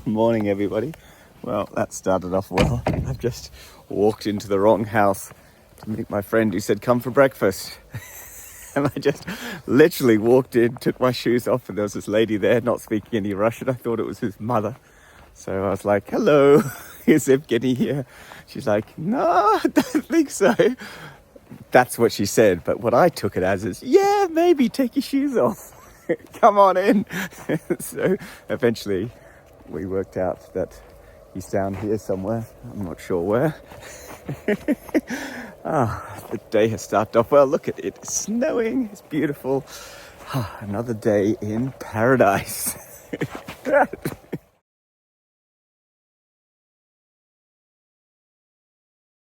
Morning, everybody. Well, that started off well. I've just walked into the wrong house to meet my friend who said, come for breakfast. And I just literally walked in, took my shoes off, and there was this lady there not speaking any Russian. I thought it was his mother. So I was like, hello, is Evgeny here? She's like, no, I don't think so. That's what she said. But what I took it as is, yeah, maybe take your shoes off. Come on in. So eventually we worked out that he's down here somewhere. I'm not sure where. The day has started off well. Look at it. It's snowing. It's beautiful. Another day in paradise.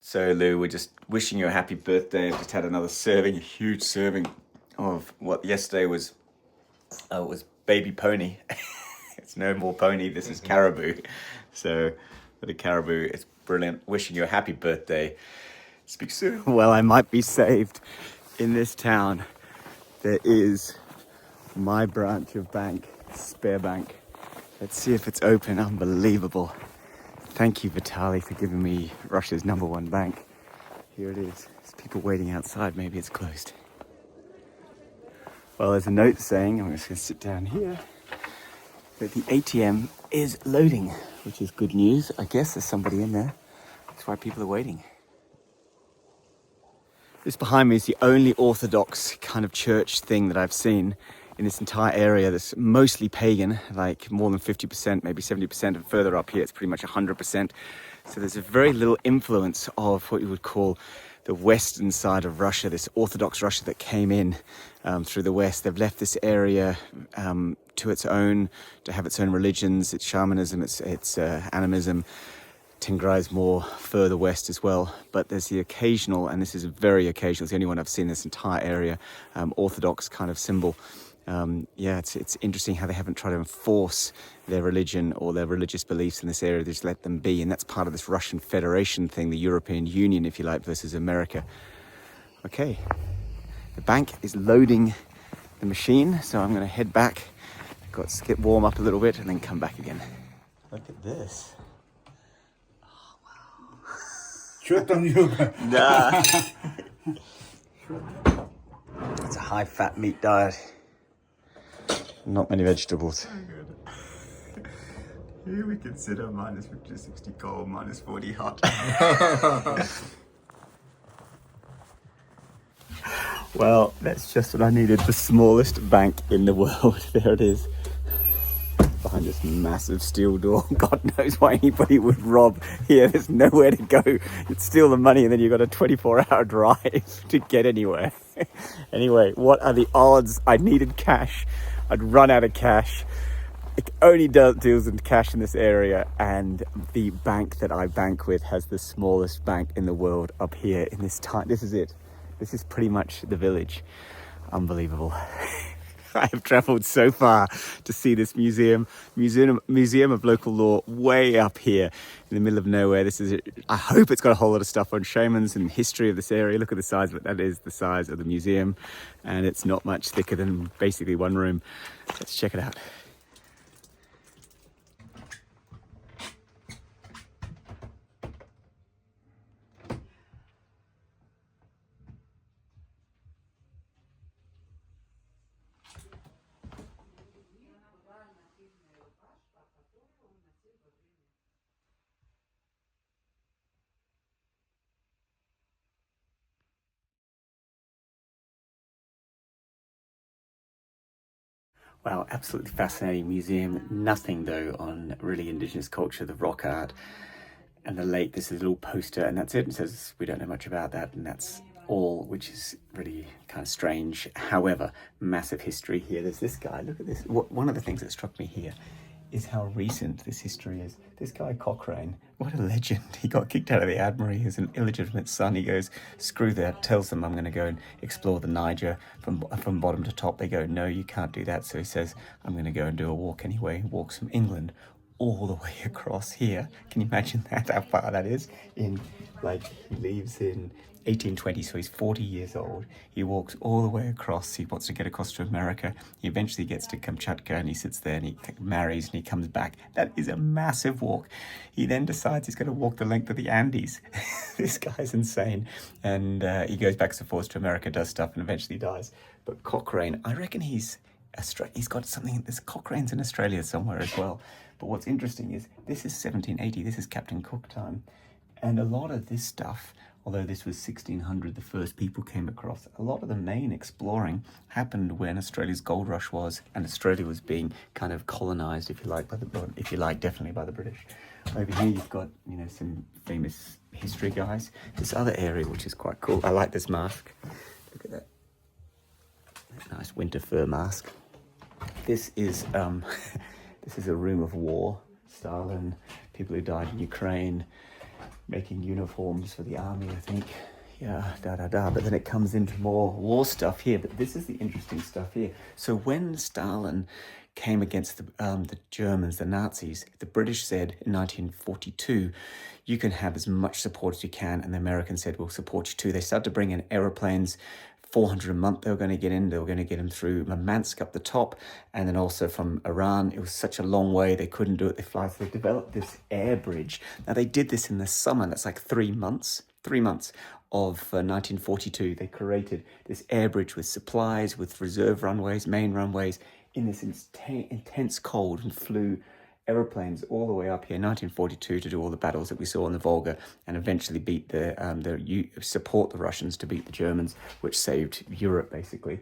So Lou, we're just wishing you a happy birthday. I've just had another serving, a huge serving of what yesterday was baby pony. It's no more pony, this is caribou. So for the caribou, it's brilliant. Wishing you a happy birthday. Speak soon. Well, I might be saved. In this town, there is my branch of bank, Spare Bank. Let's see if it's open. Unbelievable. Thank you, Vitaly, for giving me Russia's #1 bank. Here it is. There's people waiting outside. Maybe it's closed. Well, there's a note saying, I'm just going to sit down here, that the ATM is loading, which is good news. I guess there's somebody in there. That's why people are waiting. This behind me is the only Orthodox kind of church thing that I've seen in this entire area that's mostly pagan, like more than 50%, maybe 70%, and further up here it's pretty much 100%. So there's a very little influence of what you would call the western side of Russia, this Orthodox Russia that came in through the west. They've left this area to its own, to have its own religions, its shamanism, its animism. Tingrai is more further west as well, but there's the occasional, and this is very occasional, it's the only one I've seen in this entire area, Orthodox kind of symbol. It's interesting how they haven't tried to enforce their religion or their religious beliefs in this area. They just let them be, and that's part of this Russian Federation thing, the European Union, if you like, versus America. Okay, the bank is loading the machine, so I'm going to head back. Got to get warm up a little bit and then come back again. Look at this. Oh, wow. Nah. It's a high-fat meat diet. Not many vegetables. So good. Here we consider minus 50, 60 cold, minus 40 hot. Well, that's just what I needed. The smallest bank in the world. There it is. Behind this massive steel door. God knows why anybody would rob here. There's nowhere to go. You'd steal the money and then you've got a 24-hour drive to get anywhere. Anyway, what are the odds? I needed cash. I'd run out of cash. It only deals in cash in this area, and the bank that I bank with has the smallest bank in the world up here in this time. This is it. This is pretty much the village. Unbelievable. I have traveled so far to see this museum of local law way up here in the middle of nowhere. I hope it's got a whole lot of stuff on shamans and history of this area. Look at the size of it. That is the size of the museum, and it's not much thicker than basically one room. Let's check it out. Wow, absolutely fascinating museum. Nothing though on really indigenous culture, the rock art and the lake. This is a little poster and that's it. It says we don't know much about that, and that's all, which is really kind of strange. However, massive history here. There's this guy, look at this. One of the things that struck me here is how recent this history is. This guy Cochrane, what a legend. He got kicked out of the Admiralty. He was an illegitimate son. He goes, screw that, tells them I'm going to go and explore the Niger from bottom to top. They go, no, you can't do that. So he says, I'm going to go and do a walk anyway. He walks from England all the way across here. Can you imagine that, how far that is? He leaves in 1820, so he's 40 years old. He walks all the way across. He wants to get across to America. He eventually gets to Kamchatka and he sits there and he marries and he comes back. That is a massive walk. He then decides he's going to walk the length of the Andes. This guy's insane. And he goes back and forth to America, does stuff, and eventually dies. But Cochrane, I reckon he's got something. There's Cochrane's in Australia somewhere as well. But what's interesting is this is 1780. This is Captain Cook time. And a lot of this stuff, although this was 1600, the first people came across, a lot of the main exploring happened when Australia's gold rush was, and Australia was being kind of colonized, if you like, definitely by the British. Over here you've got, some famous history guys. This other area, which is quite cool. I like this mask. Look at that. Nice winter fur mask. This is this is a room of war. Stalin, people who died in Ukraine, making uniforms for the army, I think. Yeah, But then it comes into more war stuff here. But this is the interesting stuff here. So when Stalin came against the Germans, the Nazis, the British said in 1942, you can have as much support as you can. And the Americans said, we'll support you too. They started to bring in aeroplanes, 400 a month they were going to get in. They were going to get them through Murmansk up the top, and then also from Iran. It was such a long way, they couldn't do it. They fly, so they developed this air bridge. Now they did this in the summer. That's like 3 months of 1942. They created this air bridge with supplies, with reserve runways, main runways, in this intense cold, and flew aeroplanes all the way up here in 1942 to do all the battles that we saw in the Volga, and eventually beat support the Russians to beat the Germans, which saved Europe basically.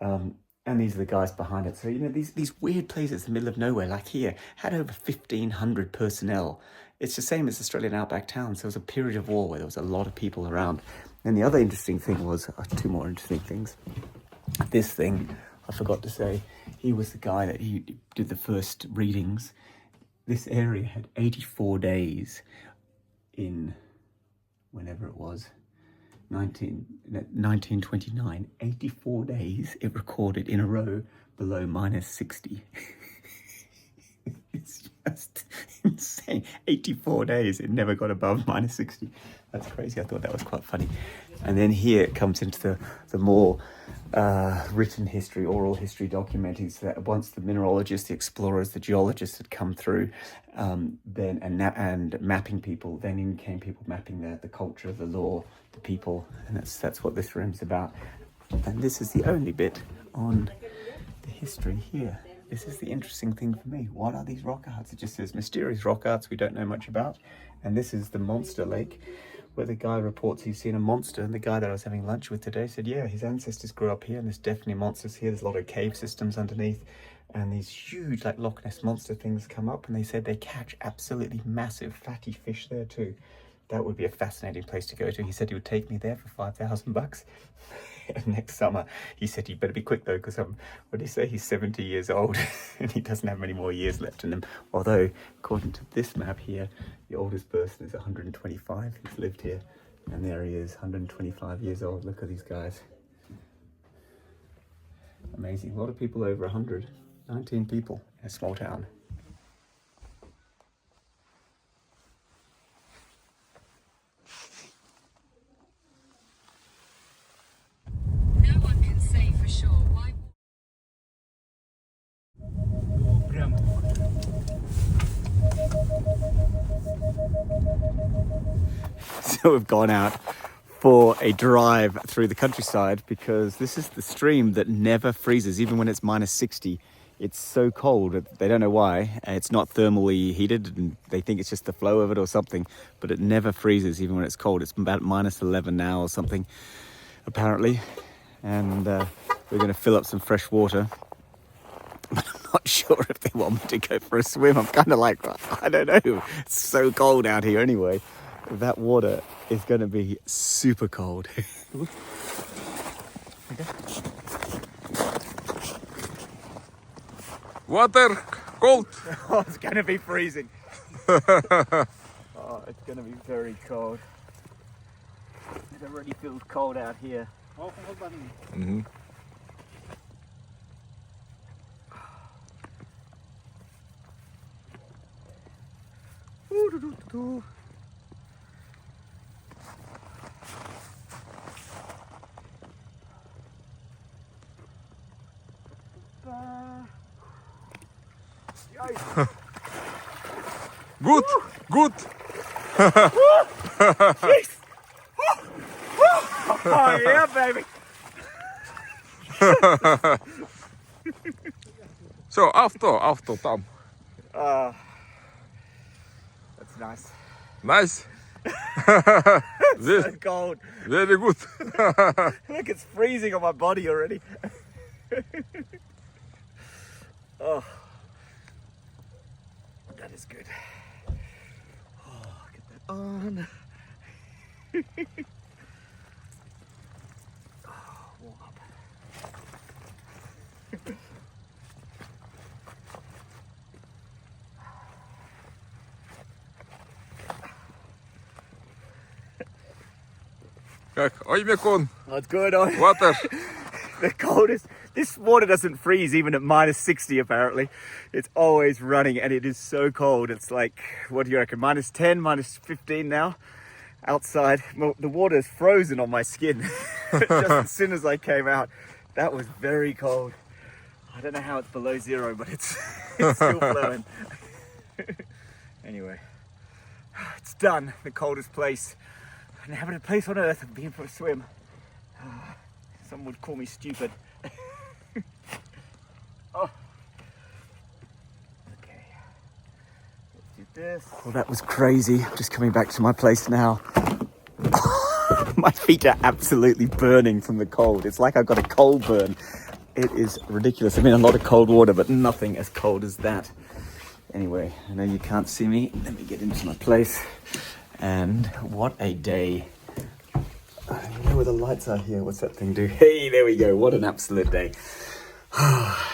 And these are the guys behind it. So these weird places in the middle of nowhere, like here, had over 1,500 personnel. It's the same as Australian outback towns. There was a period of war where there was a lot of people around. And the other interesting thing was, two more interesting things. This thing, I forgot to say, he was the guy that he did the first readings. This area had 84 days in, whenever it was, 1929, 84 days it recorded in a row below minus 60. It's just insane. 84 days it never got above minus 60. That's crazy. I thought that was quite funny. And then here it comes into the more written history, oral history documenting, so that once the mineralogists, the explorers, the geologists had come through, and mapping people, then in came people mapping the culture, the law, the people, and that's what this room's about. And this is the only bit on the history here. This is the interesting thing for me. What are these rock arts? It just says mysterious rock arts we don't know much about. And this is the monster lake, where the guy reports he's seen a monster, and the guy that I was having lunch with today said, yeah, his ancestors grew up here, and there's definitely monsters here. There's a lot of cave systems underneath, and these huge, like Loch Ness monster things come up, and they said they catch absolutely massive fatty fish there too. That would be a fascinating place to go to. He said he would take me there for $5,000 next summer. He said, you better be quick though, because what did he say? He's 70 years old and he doesn't have many more years left in him. Although, according to this map here, the oldest person is 125 who's lived here. And there he is, 125 years old. Look at these guys. Amazing. A lot of people over 100. 19 people in a small town. So we've gone out for a drive through the countryside, because this is the stream that never freezes, even when it's minus 60. It's so cold, they don't know why. It's not thermally heated, and they think it's just the flow of it or something, but it never freezes even when it's cold. It's about minus 11 now or something, apparently. And we're going to fill up some fresh water. But I'm not sure if they want me to go for a swim. I'm kind of like, I don't know. It's so cold out here anyway. That water is going to be super cold. Water cold. Oh, it's going to be freezing. Oh, it's going to be very cold. It already feels cold out here. Mm-hmm. Good, good. Yes. Oh yeah, baby. So after Tom. That's nice. Nice. So cold. Very good. Look, it's freezing on my body already. Oh, that is good. Oh, get that on. Oh, warm up. Kijk, oimekon. What's good on? Water. The coldest. This water doesn't freeze even at minus 60 apparently. It's always running and it is so cold. It's like, what do you reckon, minus 10, minus 15 now? Outside, well, the water is frozen on my skin just as soon as I came out. That was very cold. I don't know how it's below zero, but it's still flowing. Anyway, it's done. The coldest place, an inhabited place on earth. I've been for a swim. Some would call me stupid. Oh. Okay. Let's do this. Well, that was crazy. I'm just coming back to my place now. My feet are absolutely burning from the cold. It's like I've got a cold burn. It is ridiculous. I'm in a lot of cold water, but nothing as cold as that. Anyway, I know you can't see me. Let me get into my place. And what a day. I don't even know where the lights are here. What's that thing do? Hey, there we go. What an absolute day.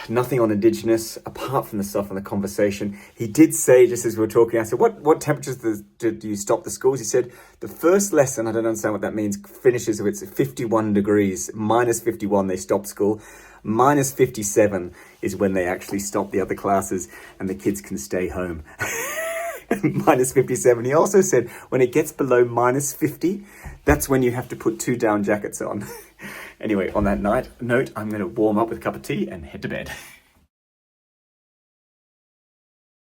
Nothing on Indigenous, apart from the stuff on the conversation. He did say, just as we were talking, I said, what temperatures do you stop the schools? He said, the first lesson, I don't understand what that means, finishes if it's 51 degrees, minus 51, they stop school. Minus 57 is when they actually stop the other classes and the kids can stay home. Minus 57. He also said, when it gets below minus 50, that's when you have to put 2 down jackets on. Anyway, on that note, I'm going to warm up with a cup of tea and head to bed.